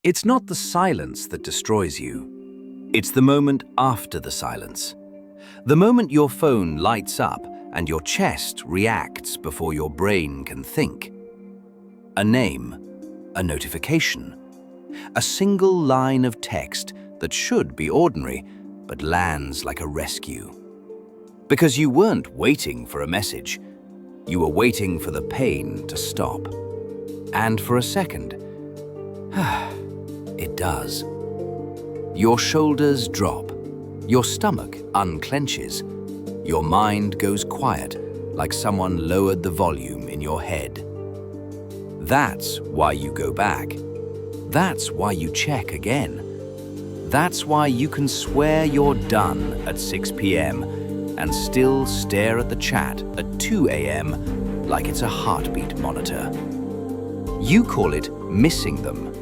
It's not the silence that destroys you. It's the moment after the silence. The moment your phone lights up and your chest reacts before your brain can think. A name, a notification, a single line of text that should be ordinary but lands like a rescue. Because you weren't waiting for a message, you were waiting for the pain to stop. And for a second, it does. Your shoulders drop, your stomach unclenches, your mind goes quiet like someone lowered the volume in your head. That's why you go back. That's why you check again. That's why you can swear you're done at 6 p.m. and still stare at the chat at 2 a.m. like it's a heartbeat monitor. You call it missing them,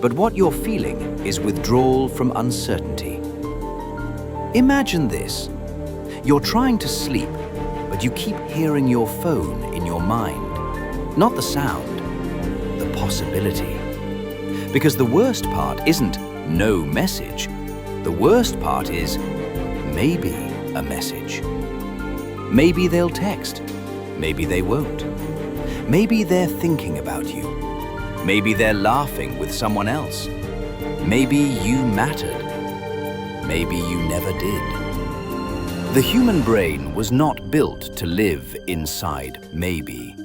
but what you're feeling is withdrawal from uncertainty. Imagine this. You're trying to sleep, but you keep hearing your phone in your mind. Not the sound, the possibility. Because the worst part isn't no message. The worst part is maybe a message. Maybe they'll text. Maybe they won't. Maybe they're thinking about you. Maybe they're laughing with someone else. Maybe you mattered. Maybe you never did. The human brain was not built to live inside maybe.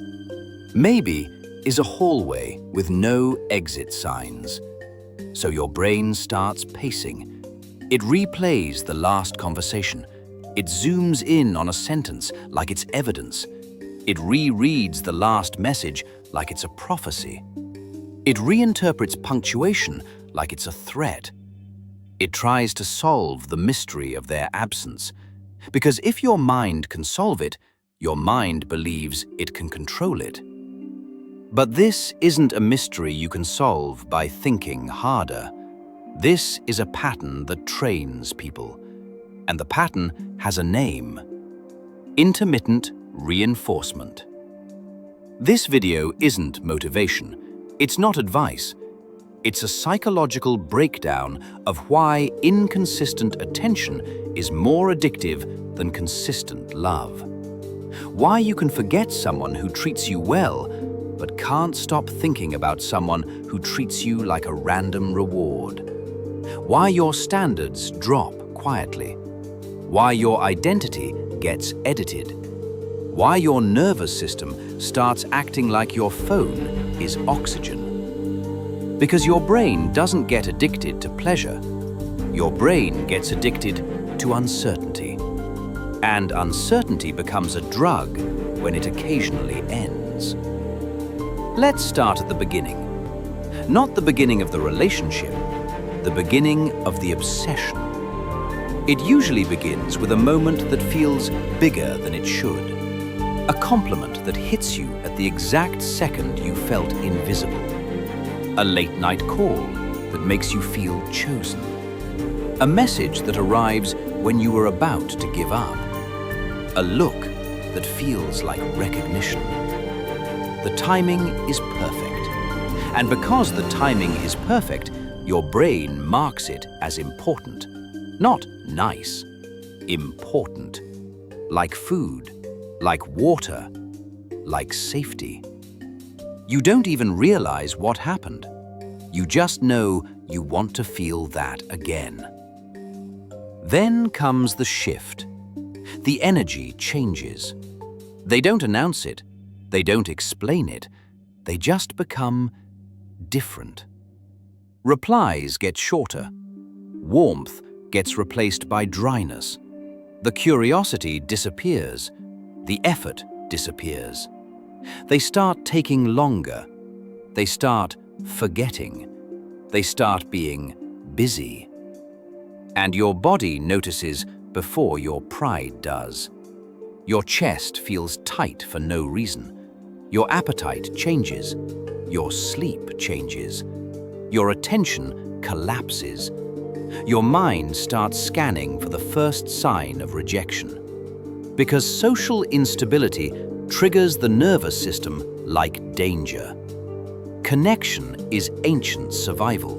Maybe is a hallway with no exit signs. So your brain starts pacing. It replays the last conversation. It zooms in on a sentence like it's evidence. It rereads the last message like it's a prophecy. It reinterprets punctuation like it's a threat. It tries to solve the mystery of their absence. Because if your mind can solve it, your mind believes it can control it. But this isn't a mystery you can solve by thinking harder. This is a pattern that trains people. And the pattern has a name: intermittent reinforcement. This video isn't motivation. It's not advice. It's a psychological breakdown of why inconsistent attention is more addictive than consistent love. Why you can forget someone who treats you well, but can't stop thinking about someone who treats you like a random reward. Why your standards drop quietly. Why your identity gets edited. Why your nervous system starts acting like your phone is oxygen. Because your brain doesn't get addicted to pleasure. Your brain gets addicted to uncertainty. And uncertainty becomes a drug when it occasionally ends. Let's start at the beginning. Not the beginning of the relationship, the beginning of the obsession. It usually begins with a moment that feels bigger than it should. A compliment that hits you at the exact second you felt invisible. A late-night call that makes you feel chosen. A message that arrives when you are about to give up. A look that feels like recognition. The timing is perfect. And because the timing is perfect, your brain marks it as important. Not nice, important. Like food, like water, like safety. You don't even realize what happened. You just know you want to feel that again. Then comes the shift. The energy changes. They don't announce it. They don't explain it. They just become different. Replies get shorter. Warmth gets replaced by dryness. The curiosity disappears. The effort disappears. They start taking longer. They start forgetting. They start being busy. And your body notices before your pride does. Your chest feels tight for no reason. Your appetite changes. Your sleep changes. Your attention collapses. Your mind starts scanning for the first sign of rejection. Because social instability triggers the nervous system like danger. Connection is ancient survival.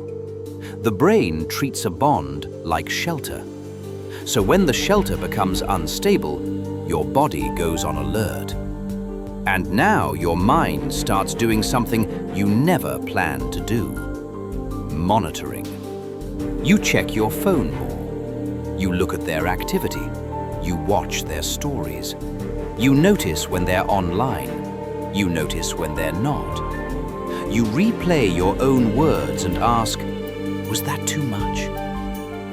The brain treats a bond like shelter. So when the shelter becomes unstable, your body goes on alert. And now your mind starts doing something you never planned to do. Monitoring. You check your phone more. You look at their activity. You watch their stories. You notice when they're online. You notice when they're not. You replay your own words and ask, was that too much?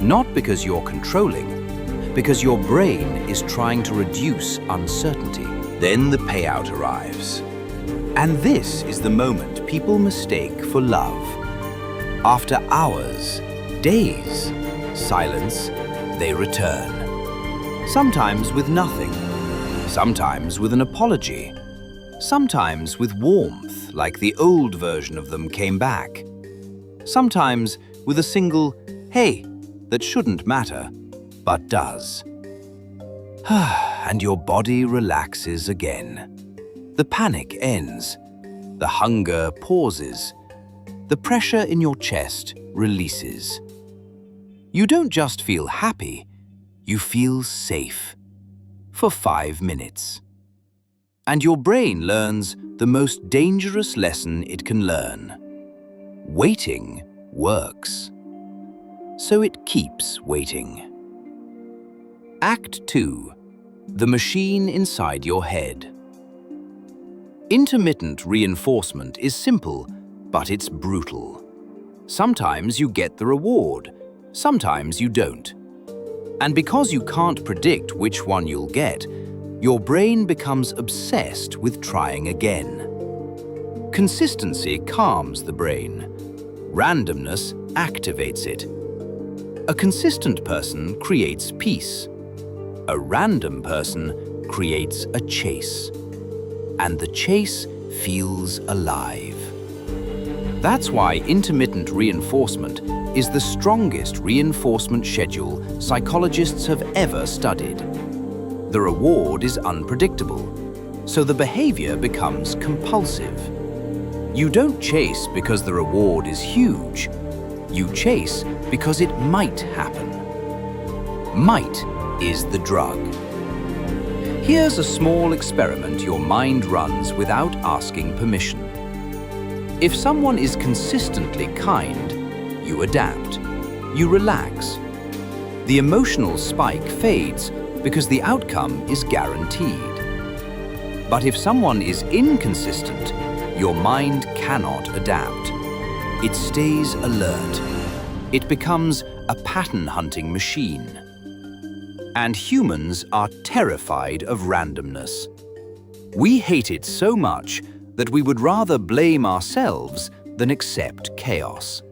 Not because you're controlling, because your brain is trying to reduce uncertainty. Then the payout arrives. And this is the moment people mistake for love. After hours, days, silence, they return. Sometimes with nothing, sometimes with an apology, sometimes with warmth, like the old version of them came back, sometimes with a single "hey" that shouldn't matter, but does. And your body relaxes again. The panic ends. The hunger pauses. The pressure in your chest releases. You don't just feel happy, you feel safe. For 5 minutes. And your brain learns the most dangerous lesson it can learn. Waiting works. So it keeps waiting. Act 2. The machine inside your head. Intermittent reinforcement is simple, but it's brutal. Sometimes you get the reward, sometimes you don't. And because you can't predict which one you'll get, your brain becomes obsessed with trying again. Consistency calms the brain. Randomness activates it. A consistent person creates peace. A random person creates a chase. And the chase feels alive. That's why intermittent reinforcement is the strongest reinforcement schedule psychologists have ever studied. The reward is unpredictable, so the behavior becomes compulsive. You don't chase because the reward is huge. You chase because it might happen. Might is the drug. Here's a small experiment your mind runs without asking permission. If someone is consistently kind, you adapt. You relax. The emotional spike fades because the outcome is guaranteed. But if someone is inconsistent, your mind cannot adapt. It stays alert. It becomes a pattern-hunting machine. And humans are terrified of randomness. We hate it so much that we would rather blame ourselves than accept chaos.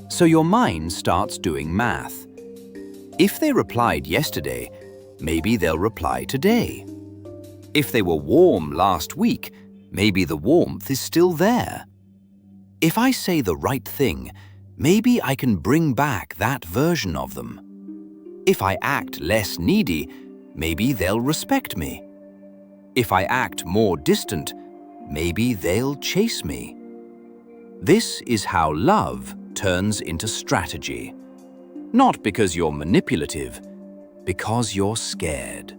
So your mind starts doing math. If they replied yesterday, maybe they'll reply today. If they were warm last week, maybe the warmth is still there. If I say the right thing, maybe I can bring back that version of them. If I act less needy, maybe they'll respect me. If I act more distant, maybe they'll chase me. This is how love turns into strategy. Not because you're manipulative, because you're scared.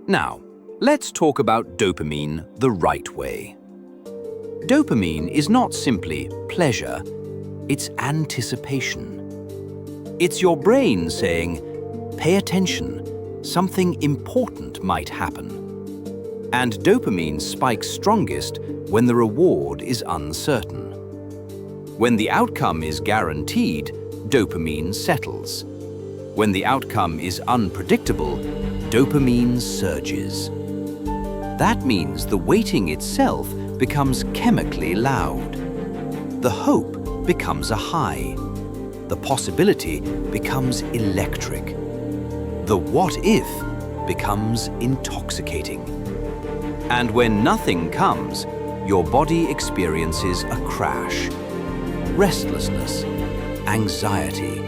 Now, let's talk about dopamine the right way. Dopamine is not simply pleasure, it's anticipation. It's your brain saying, pay attention, something important might happen. And dopamine spikes strongest when the reward is uncertain. When the outcome is guaranteed, dopamine settles. When the outcome is unpredictable, dopamine surges. That means the waiting itself becomes chemically loud. The hope becomes a high. The possibility becomes electric. The what if becomes intoxicating. And when nothing comes, your body experiences a crash. Restlessness, anxiety,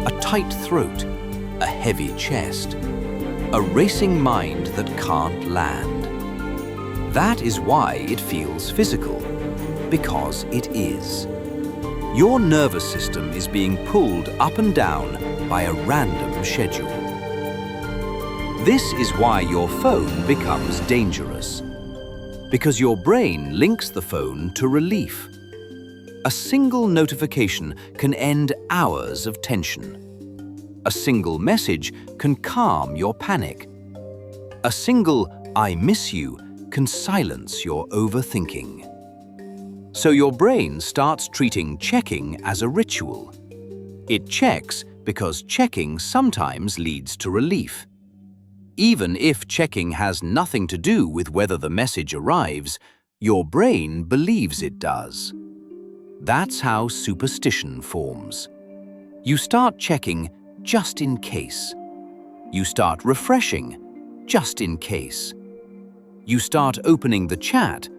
a tight throat, a heavy chest, a racing mind that can't land. That is why it feels physical, because it is. Your nervous system is being pulled up and down by a random schedule. This is why your phone becomes dangerous. Because your brain links the phone to relief. A single notification can end hours of tension. A single message can calm your panic. A single "I miss you" can silence your overthinking. So your brain starts treating checking as a ritual. It checks because checking sometimes leads to relief. Even if checking has nothing to do with whether the message arrives, your brain believes it does. That's how superstition forms. You start checking just in case. You start refreshing just in case. You start opening the chat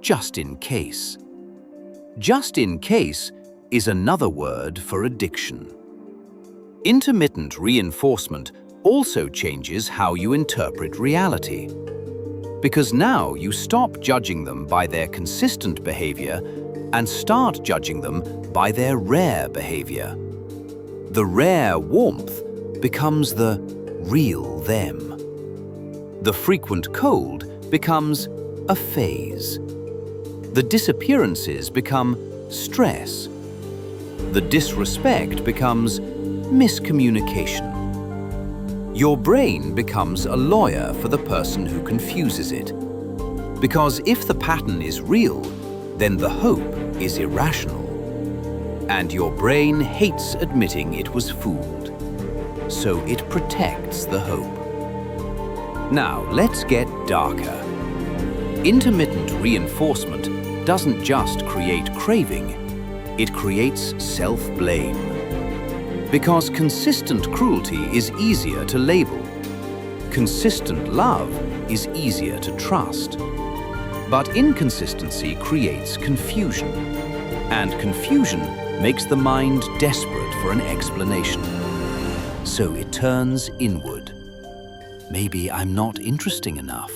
just in case. Just in case is another word for addiction. Intermittent reinforcement also changes how you interpret reality. Because now you stop judging them by their consistent behavior and start judging them by their rare behavior. The rare warmth becomes the real them. The frequent cold becomes a phase. The disappearances become stress. The disrespect becomes miscommunication. Your brain becomes a lawyer for the person who confuses it. Because if the pattern is real, then the hope is irrational. And your brain hates admitting it was fooled. So it protects the hope. Now let's get darker. Intermittent reinforcement doesn't just create craving, it creates self-blame. Because consistent cruelty is easier to label. Consistent love is easier to trust. But inconsistency creates confusion. And confusion makes the mind desperate for an explanation. So it turns inward. Maybe I'm not interesting enough.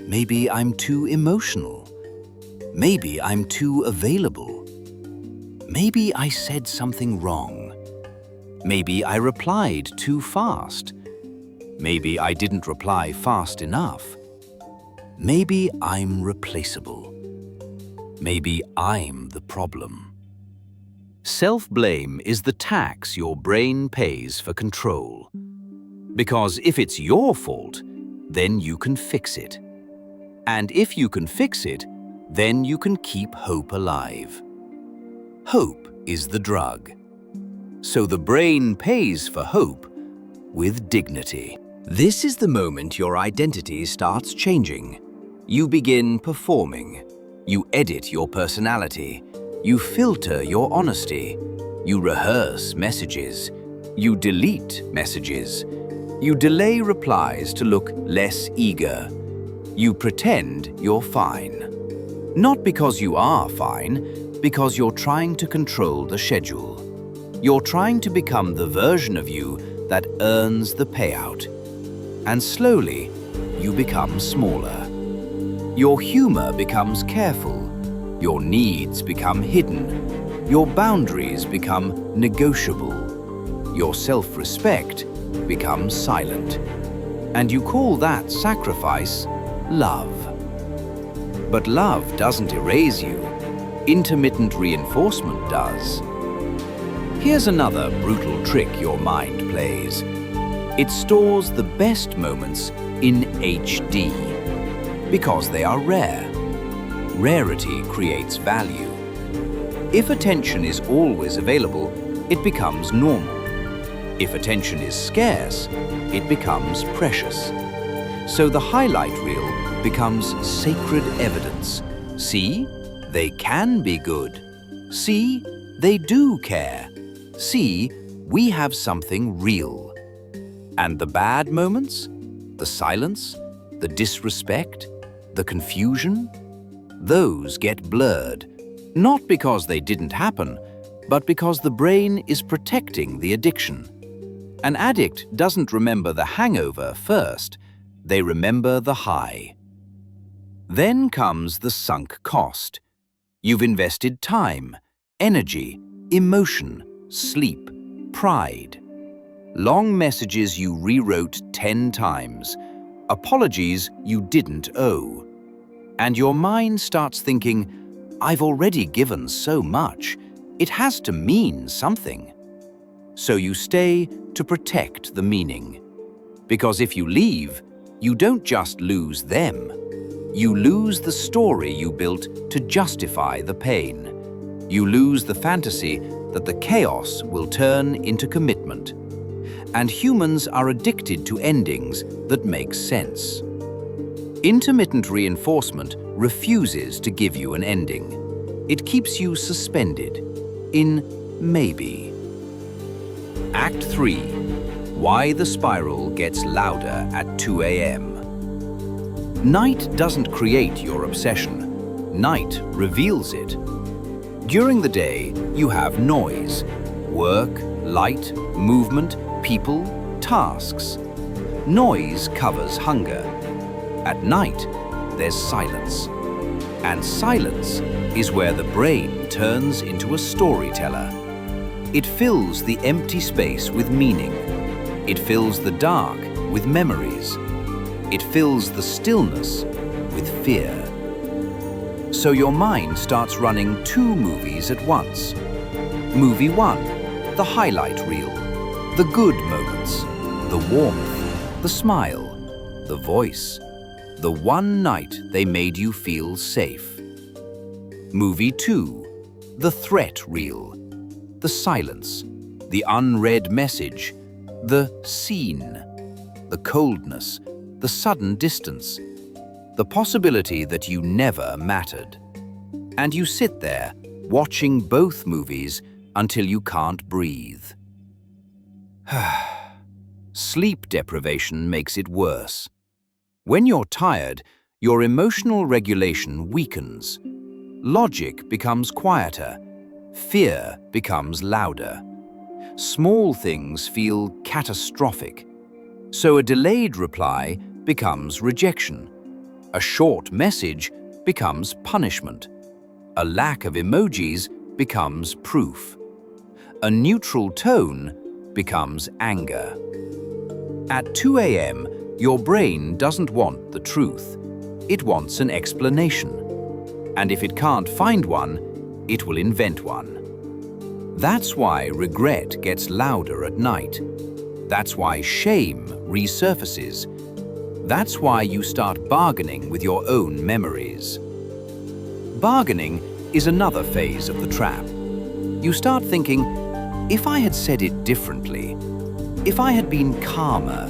Maybe I'm too emotional. Maybe I'm too available. Maybe I said something wrong. Maybe I replied too fast. Maybe I didn't reply fast enough. Maybe I'm replaceable. Maybe I'm the problem. Self-blame is the tax your brain pays for control. Because if it's your fault, then you can fix it. And if you can fix it, then you can keep hope alive. Hope is the drug. So the brain pays for hope with dignity. This is the moment your identity starts changing. You begin performing. You edit your personality. You filter your honesty. You rehearse messages. You delete messages. You delay replies to look less eager. You pretend you're fine. Not because you are fine, because you're trying to control the schedule. You're trying to become the version of you that earns the payout. And slowly, you become smaller. Your humor becomes careful. Your needs become hidden. Your boundaries become negotiable. Your self-respect becomes silent. And you call that sacrifice love. But love doesn't erase you. Intermittent reinforcement does. Here's another brutal trick your mind plays. It stores the best moments in HD because they are rare. Rarity creates value. If attention is always available, it becomes normal. If attention is scarce, it becomes precious. So the highlight reel becomes sacred evidence. See, they can be good. See, they do care. See, we have something real. And the bad moments, the silence, the disrespect, the confusion, those get blurred, not because they didn't happen, but because the brain is protecting the addiction. An addict doesn't remember the hangover first, they remember the high. Then comes the sunk cost. You've invested time, energy, emotion, sleep, pride. Long messages you rewrote 10 times, apologies you didn't owe. And your mind starts thinking, I've already given so much, it has to mean something. So you stay to protect the meaning. Because if you leave, you don't just lose them. You lose the story you built to justify the pain. You lose the fantasy that the chaos will turn into commitment. And humans are addicted to endings that make sense. Intermittent reinforcement refuses to give you an ending. It keeps you suspended in maybe. Act 3. Why the spiral gets louder at 2 a.m. Night doesn't create your obsession. Night reveals it. During the day, you have noise. Work, light, movement, people, tasks. Noise covers hunger. At night, there's silence. And silence is where the brain turns into a storyteller. It fills the empty space with meaning. It fills the dark with memories. It fills the stillness with fear. So your mind starts running 2 movies at once. Movie 1, the highlight reel, the good moments, the warmth, the smile, the voice, the one night they made you feel safe. Movie 2, the threat reel, the silence, the unread message, the scene, the coldness, the sudden distance, the possibility that you never mattered. And you sit there, watching both movies until you can't breathe. Sleep deprivation makes it worse. When you're tired, your emotional regulation weakens. Logic becomes quieter. Fear becomes louder. Small things feel catastrophic. So a delayed reply becomes rejection. A short message becomes punishment. A lack of emojis becomes proof. A neutral tone becomes anger. At 2 a.m., your brain doesn't want the truth. It wants an explanation. And if it can't find one, it will invent one. That's why regret gets louder at night. That's why shame resurfaces. That's why you start bargaining with your own memories. Bargaining is another phase of the trap. You start thinking, if I had said it differently, if I had been calmer,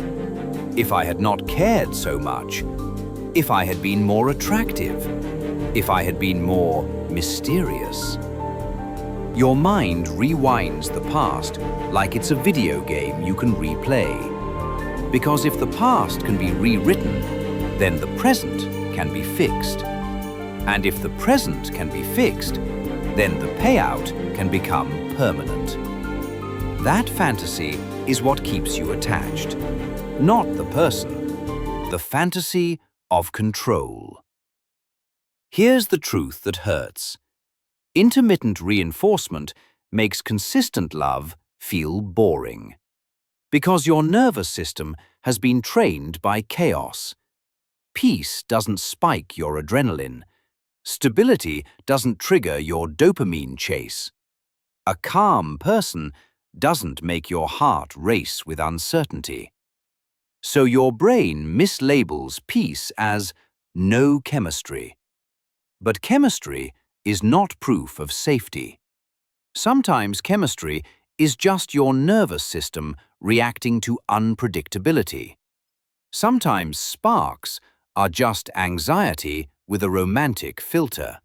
if I had not cared so much, if I had been more attractive, if I had been more mysterious. Your mind rewinds the past like it's a video game you can replay. Because if the past can be rewritten, then the present can be fixed. And if the present can be fixed, then the payout can become permanent. That fantasy is what keeps you attached. Not the person, the fantasy of control. Here's the truth that hurts. Intermittent reinforcement makes consistent love feel boring. Because your nervous system has been trained by chaos. Peace doesn't spike your adrenaline. Stability doesn't trigger your dopamine chase. A calm person doesn't make your heart race with uncertainty. So your brain mislabels peace as no chemistry. But chemistry is not proof of safety. Sometimes chemistry is just your nervous system reacting to unpredictability. Sometimes sparks are just anxiety with a romantic filter.